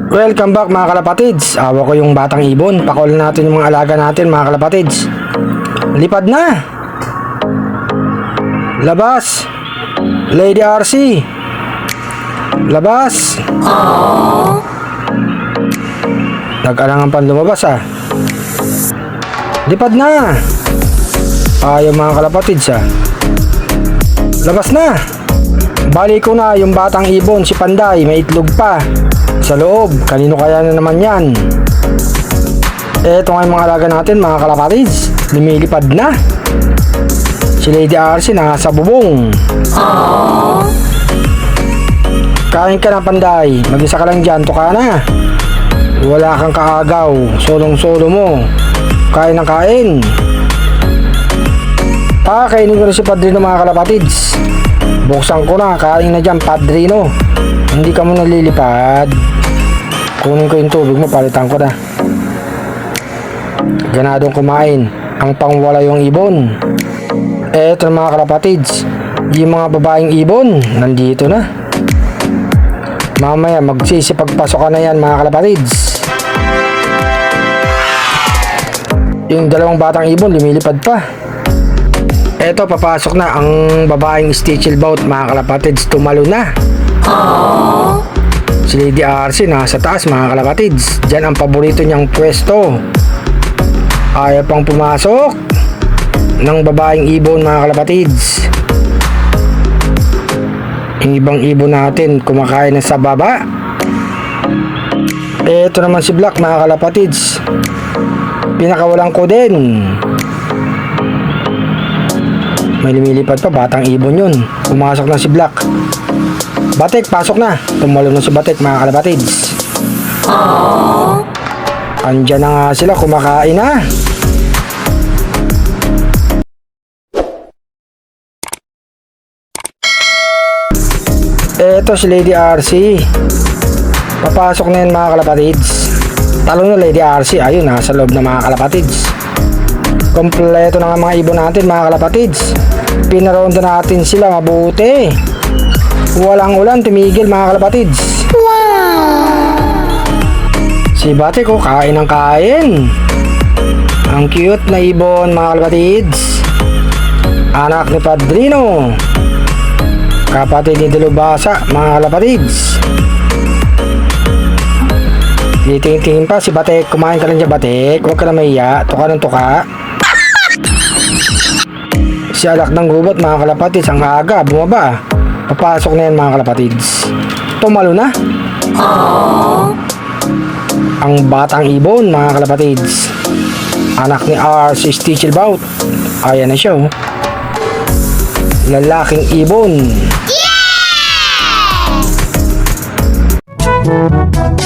Welcome back mga kalapatids. Awa ko yung batang ibon. Pakulan natin yung mga alaga natin mga kalapatids. Lipad na. Labas. Lady RC. Labas. Nag-alangan pa lumabas ah. Lipad na. Ayaw mga kalapatids ah. Labas na. Balik ko na yung batang ibon si Panday. May itlog pa sa loob. Kanino kaya na naman yan? Eto nga yung mga alaga natin mga kalapatids. Lumilipad na. Si Lady RC nasa bubong. Kain ka na Panday. Mag-isa ka lang dyan. Tuka na. Wala kang kaagaw. Solong-solo mo. Kain ng kain. Kainin ko na si Padrino mga kalapatids. Buksan ko na. Kain na dyan Padrino. Hindi ka mo nalilipad. Kunin ko yung tubig mo. Palitan ko na. Ganadong kumain. Ang pangwala yung ibon. Eto mga kalapatids. Yung mga babaeng ibon nandito na. Mamaya magsisipagpasok ka na yan mga kalapatids. Yung dalawang batang ibon lumilipad pa. Eto papasok na ang babaeng stichelbout mga kalapatids. Tumalo na. Si Lady RC nasa taas mga kalapatids. Diyan ang paborito niyang pwesto. Ayaw pang pumasok ng babaeng ibon mga kalapatids. Yung ibang ibon natin kumakain na sa baba. Eto naman si Black mga kalapatids. Pinakawalan ko din. May lumilipad pa, batang ibon yun. Pumasok na si Black. Batik, pasok na. Tumalo na si Batik mga kalapatids. Andyan na nga sila, kumakain na. Eto si Lady RC. Papasok na yun mga kalapatids. Talo na Lady RC. Ayun, nasa loob na mga kalapatids. Kompleto na nga mga ibon natin mga kalapatids. Pinaronda natin sila mabuti. Walang ulan, tumigil mga kalapatids. Si Batik ko kain ng kain. Ang cute na ibon mga kalapatids. Anak ni Padrino. Kapatid ni Dilubasa mga kalapatids. Titingin pa si Batik. Kumain ka lang dyan Batik. Huwag ka na mahiya. Tuka ng tuka. Si Alak ng Gubat mga kalapatids. Ang aga bumaba. Papasok na yan mga kalapatids. Tumalo na. Ang batang ibon mga kalapatids. Anak ni RC Stichelbout. Ayan na siya oh. Lalaking ibon. Yeah!